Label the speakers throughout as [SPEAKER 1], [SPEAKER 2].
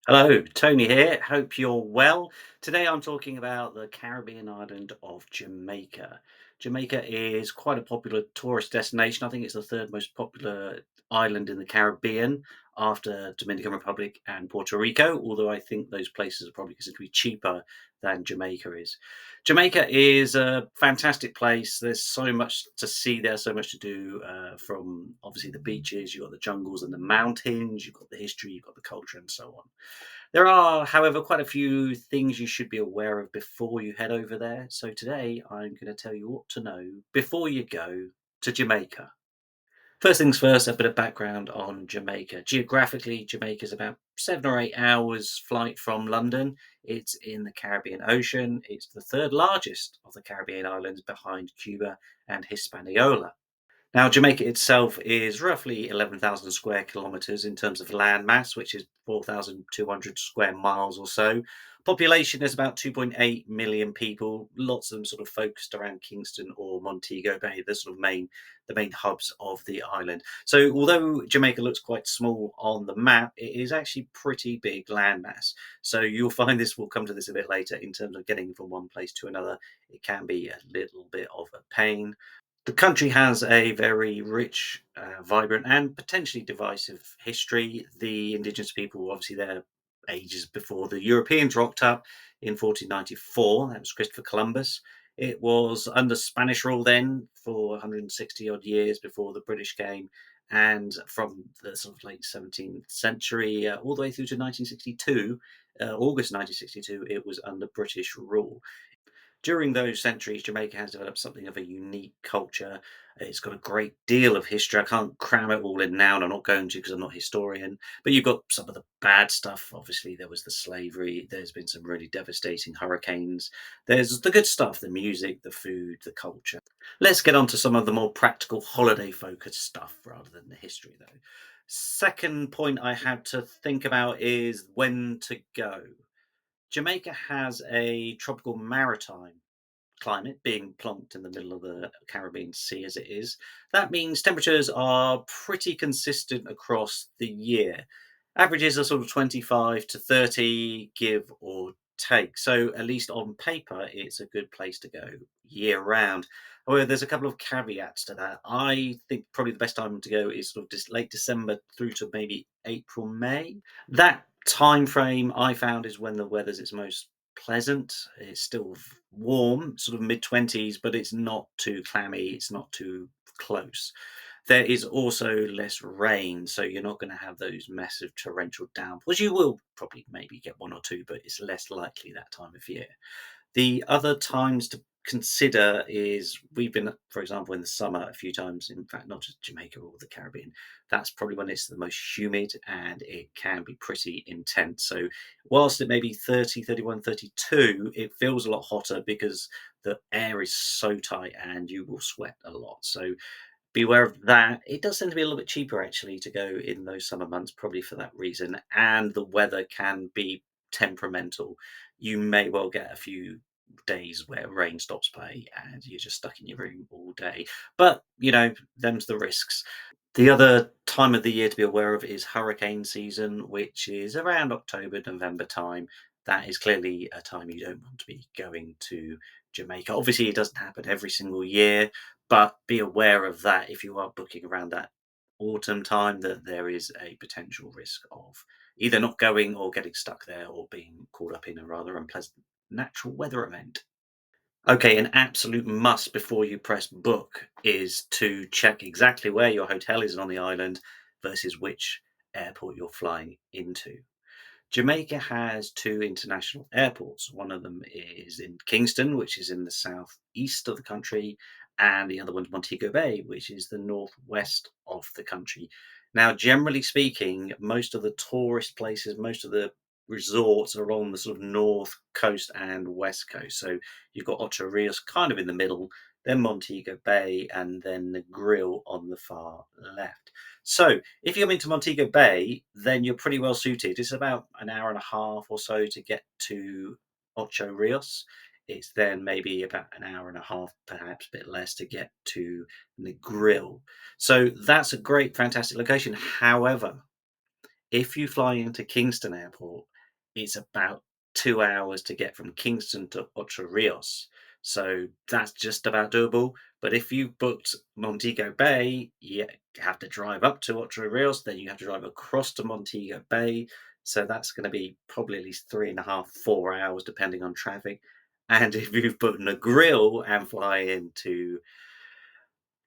[SPEAKER 1] Hello, Tony here. Hope you're well. Today I'm talking about the Caribbean island of Jamaica. Jamaica is quite a popular tourist destination. I think it's the third most popular island in the Caribbean after Dominican Republic and Puerto Rico, although I think those places are probably considered to be cheaper than Jamaica is. Jamaica is a fantastic place. There's so much to see there, so much to do from obviously the beaches, you've got the jungles and the mountains, you've got the history, you've got the culture, and so on. There are, however, quite a few things you should be aware of before you head over there. So today I'm going to tell you what to know before you go to Jamaica. First things first, a bit of background on Jamaica. Geographically, Jamaica is about 7 or 8 hours flight from London. It's in the Caribbean Ocean. It's the third largest of the Caribbean islands behind Cuba and Hispaniola. Now, Jamaica itself is roughly 11,000 square kilometres in terms of land mass, which is 4,200 square miles or so. Population is about 2.8 million people. Lots of them sort of focused around Kingston or Montego Bay, the main hubs of the island. So, although Jamaica looks quite small on the map, it is actually pretty big landmass. So, you'll find this. We'll come to this a bit later in terms of getting from one place to another. It can be a little bit of a pain. The country has a very rich, vibrant, and potentially divisive history. The indigenous people were obviously there ages before the Europeans rocked up in 1494. That was Christopher Columbus. It was under Spanish rule then for 160 odd years before the British came. And from the sort of late 17th century all the way through to 1962, August 1962, it was under British rule. During those centuries, Jamaica has developed something of a unique culture. It's got a great deal of history. I can't cram it all in now, and I'm not going to because I'm not a historian. But you've got some of the bad stuff. Obviously, there was the slavery. There's been some really devastating hurricanes. There's the good stuff, the music, the food, the culture. Let's get on to some of the more practical holiday focused stuff rather than the history, though. Second point I had to think about is when to go. Jamaica has a tropical maritime climate, being plonked in the middle of the Caribbean Sea as it is. That means temperatures are pretty consistent across the year. Averages are sort of 25 to 30, give or take. So, at least on paper, it's a good place to go year round. However, there's a couple of caveats to that. I think probably the best time to go is sort of late December through to maybe April, May. That time frame I found is when the weather's its most pleasant. It's still warm, sort of mid-20s, but it's not too clammy, it's not too close. There is also less rain, so you're not going to have those massive torrential downpours. You will probably maybe get one or two, but it's less likely that time of year. The other times to consider is we've been, for example, in the summer a few times, in fact, not just Jamaica or the Caribbean. That's probably when it's the most humid and it can be pretty intense. So, whilst it may be 30, 31, 32, it feels a lot hotter because the air is so tight and you will sweat a lot. So, beware of that. It does tend to be a little bit cheaper actually to go in those summer months, probably for that reason. And the weather can be temperamental. You may well get a few days where rain stops play and you're just stuck in your room all day. But, them's the risks. The other time of the year to be aware of is hurricane season, which is around October, November time. That is clearly a time you don't want to be going to Jamaica. Obviously, it doesn't happen every single year, but be aware of that if you are booking around that autumn time, that there is a potential risk of either not going or getting stuck there or being caught up in a rather unpleasant natural weather event. Okay, an absolute must before you press book is to check exactly where your hotel is on the island versus which airport you're flying into. Jamaica has two international airports. One of them is in Kingston, which is in the southeast of the country, and the other one's Montego Bay, which is the northwest of the country. Now, generally speaking, most of the tourist places, most of the resorts are on the sort of north coast and west coast. So you've got Ocho Rios kind of in the middle, then Montego Bay, and then the Grill on the far left. So if you're into Montego Bay, then you're pretty well suited. It's about an hour and a half or so to get to Ocho Rios. It's then maybe about an hour and a half, perhaps a bit less, to get to the Grill. So that's a great, fantastic location. However, If you fly into Kingston Airport, it's about 2 hours to get from Kingston to Ocho Rios, so that's just about doable. But if you booked Montego Bay, you have to drive up to Ocho Rios, then you have to drive across to Montego Bay, so that's gonna be probably at least 3.5, 4 hours depending on traffic. And if you've booked a grill and fly into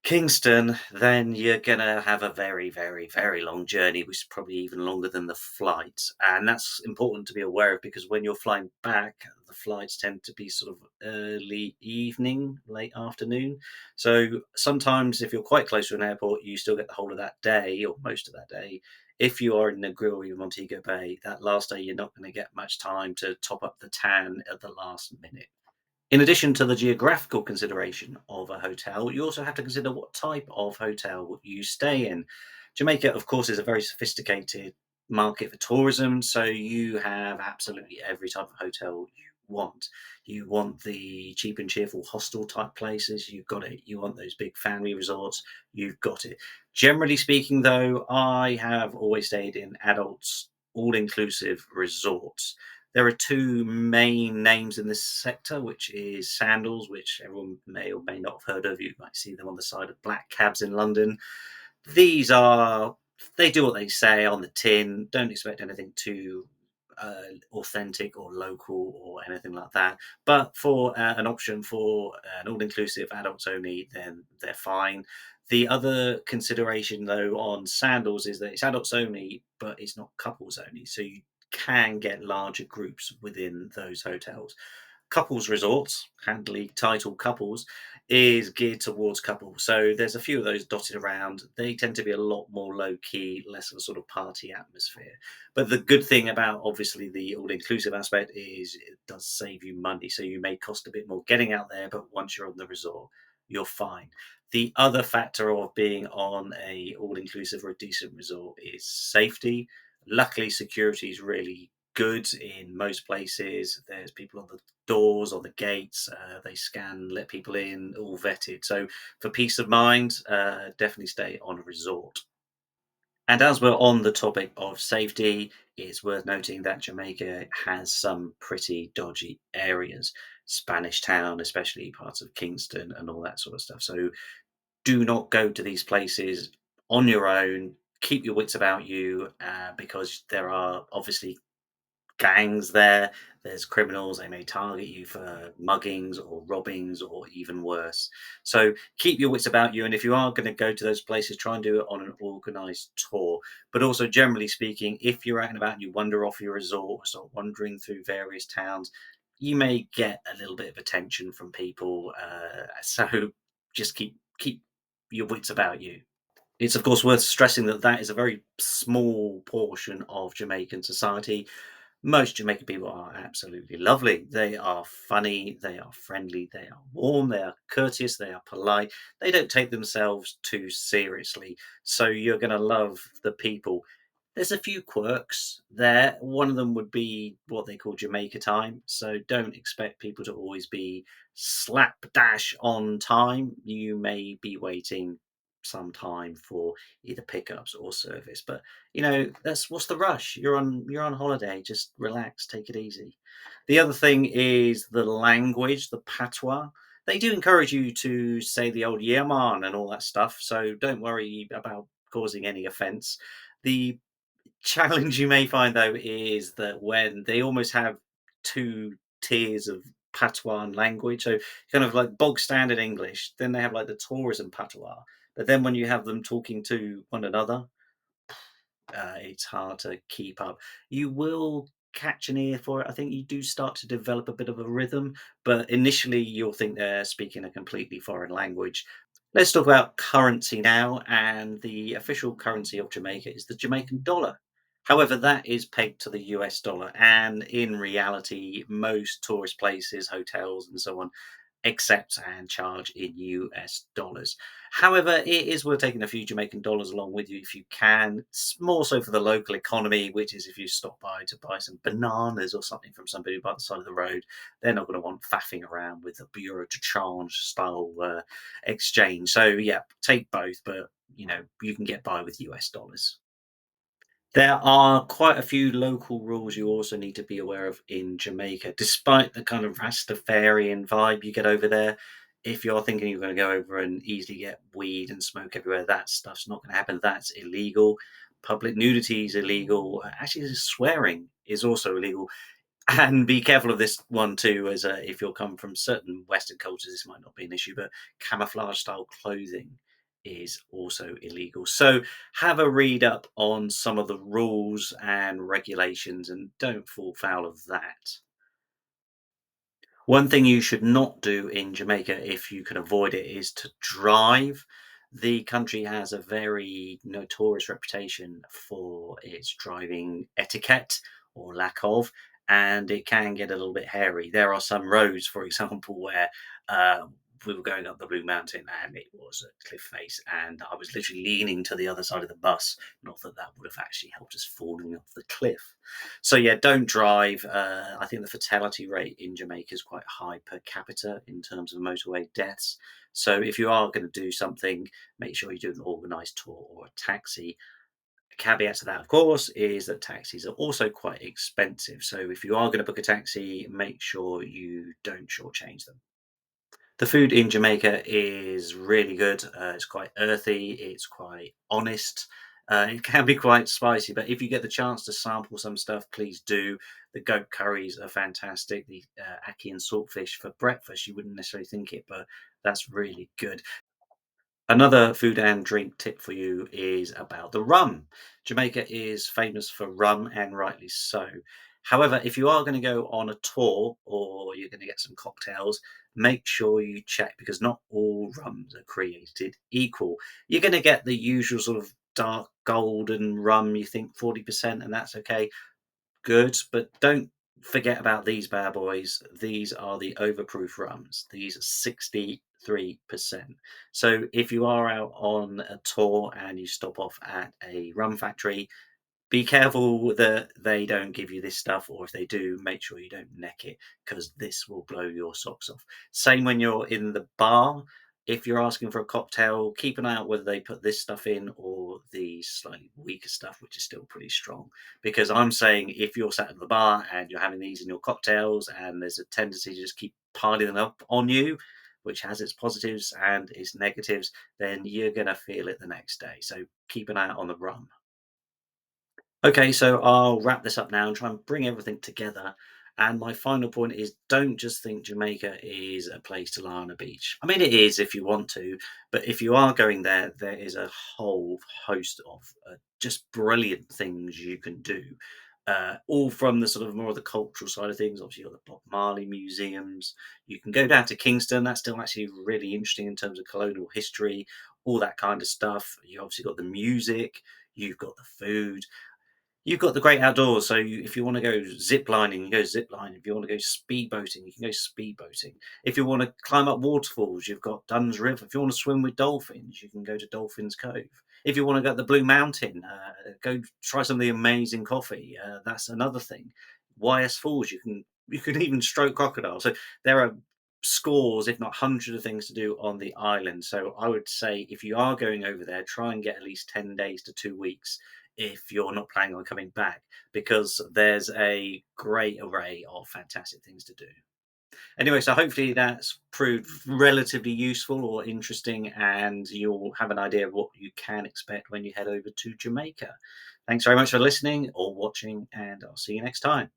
[SPEAKER 1] Kingston, then you're gonna have a very, very, very long journey, which is probably even longer than the flight. And that's important to be aware of because when you're flying back, the flights tend to be sort of early evening, late afternoon. So sometimes, if you're quite close to an airport, you still get the whole of that day or most of that day. If you are in Negril or Montego Bay, that last day you're not going to get much time to top up the tan at the last minute. In addition to the geographical consideration of a hotel, you also have to consider what type of hotel you stay in. Jamaica, of course, is a very sophisticated market for tourism, so you have absolutely every type of hotel you want. You want the cheap and cheerful hostel type places, you've got it. You want those big family resorts, you've got it. Generally speaking, though, I have always stayed in adults, all inclusive resorts. There are two main names in this sector, which is Sandals, which everyone may or may not have heard of. You might see them on the side of black cabs in London. These are they do what they say on the tin. Don't expect anything too authentic or local or anything like that. But for an option for an all-inclusive adults only, then they're fine. The other consideration, though, on Sandals is that it's adults only, but it's not couples only. So you can get larger groups within those hotels. Couples resorts, handily titled couples, is geared towards couples. So there's a few of those dotted around. They tend to be a lot more low key, less of a sort of party atmosphere. But the good thing about obviously the all inclusive aspect is it does save you money. So you may cost a bit more getting out there, but once you're on the resort, you're fine. The other factor of being on a all inclusive or a decent resort is safety. Luckily, security is really good in most places. There's people on the doors, on the gates. They scan, let people in, all vetted. So for peace of mind, definitely stay on a resort. And as we're on the topic of safety, it's worth noting that Jamaica has some pretty dodgy areas. Spanish Town, especially parts of Kingston and all that sort of stuff. So do not go to these places on your own. Keep your wits about you because there are obviously gangs there. There's criminals. They may target you for muggings or robbings or even worse. So keep your wits about you. And if you are going to go to those places, try and do it on an organized tour. But also, generally speaking, if you're out and about and you wander off your resort or start wandering through various towns, you may get a little bit of attention from people. So just keep your wits about you. It's of course worth stressing that that is a very small portion of Jamaican society. Most Jamaican people are absolutely lovely. They are funny, they are friendly, they are warm, they are courteous, they are polite. They don't take themselves too seriously. So you're going to love the people. There's a few quirks there. One of them would be what they call Jamaica time. So don't expect people to always be slapdash on time. You may be waiting some time for either pickups or service. But that's what's the rush? You're on holiday. Just relax, take it easy. The other thing is the language, the patois. They do encourage you to say the old yeah man and all that stuff. So don't worry about causing any offense. The challenge you may find though is that when they almost have two tiers of patois and language, so kind of like bog standard English, then they have like the tourism patois. But then when you have them talking to one another, it's hard to keep up. You will catch an ear for it. I think you do start to develop a bit of a rhythm, but initially you'll think they're speaking a completely foreign language. Let's talk about currency now, and the official currency of Jamaica is the Jamaican dollar. However, that is pegged to the US dollar, and in reality, most tourist places, hotels, and so on accept and charge in US dollars. However, it is worth taking a few Jamaican dollars along with you if you can. It's more so for the local economy, which is if you stop by to buy some bananas or something from somebody by the side of the road, they're not going to want faffing around with the bureau de change style exchange. So yeah, take both, but you can get by with US dollars. There are quite a few local rules you also need to be aware of in Jamaica. Despite the kind of Rastafarian vibe you get over there, if you're thinking you're going to go over and easily get weed and smoke everywhere, that stuff's not going to happen. That's illegal. Public nudity is illegal. Actually, swearing is also illegal. And be careful of this one too, as if you're come from certain Western cultures, this might not be an issue, but camouflage style clothing is also illegal. So have a read up on some of the rules and regulations and don't fall foul of that. One thing you should not do in Jamaica, if you can avoid it, is to drive. The country has a very notorious reputation for its driving etiquette or lack of, and it can get a little bit hairy. There are some roads, for example, where uh, we were going up the Blue Mountain and it was a cliff face, and I was literally leaning to the other side of the bus. Not that that would have actually helped us falling off the cliff. So yeah, don't drive. I think the fatality rate in Jamaica is quite high per capita in terms of motorway deaths. So if you are going to do something, make sure you do an organised tour or a taxi. A caveat to that, of course, is that taxis are also quite expensive. So if you are going to book a taxi, make sure you don't shortchange them. The food in Jamaica is really good. It's quite earthy. It's quite honest. It can be quite spicy, but if you get the chance to sample some stuff, please do. The goat curries are fantastic. The ackee and saltfish for breakfast, you wouldn't necessarily think it, but that's really good. Another food and drink tip for you is about the rum. Jamaica is famous for rum, and rightly so. However, if you are going to go on a tour or you're going to get some cocktails, make sure you check because not all rums are created equal. You're going to get the usual sort of dark golden rum, you think 40%, and that's okay. Good, but don't forget about these bad boys. These are the overproof rums. These are 63%. So if you are out on a tour and you stop off at a rum factory, be careful that they don't give you this stuff, or if they do, make sure you don't neck it because this will blow your socks off. Same when you're in the bar. If you're asking for a cocktail, keep an eye out whether they put this stuff in or the slightly weaker stuff, which is still pretty strong. Because I'm saying if you're sat at the bar and you're having these in your cocktails and there's a tendency to just keep piling them up on you, which has its positives and its negatives, then you're going to feel it the next day. So keep an eye out on the rum. Okay, so I'll wrap this up now and try and bring everything together. And my final point is don't just think Jamaica is a place to lie on a beach. I mean, it is if you want to, but if you are going there, there is a whole host of just brilliant things you can do. All from the sort of more of the cultural side of things. Obviously, you've got the Bob Marley museums. You can go down to Kingston. That's still actually really interesting in terms of colonial history, all that kind of stuff. You obviously got the music. You've got the food. You've got the great outdoors, so if you wanna go zip lining, you go zip lining. If you wanna go speed boating, you can go speed boating. If you wanna climb up waterfalls, you've got Dunn's River. If you wanna swim with dolphins, you can go to Dolphins Cove. If you wanna go to the Blue Mountain, go try some of the amazing coffee, that's another thing. YS Falls, you can even stroke crocodiles. So there are scores, if not hundreds of things to do on the island. So I would say if you are going over there, try and get at least 10 days to 2 weeks if you're not planning on coming back, because there's a great array of fantastic things to do. Anyway, so hopefully that's proved relatively useful or interesting, and you'll have an idea of what you can expect when you head over to Jamaica. Thanks very much for listening or watching, and I'll see you next time.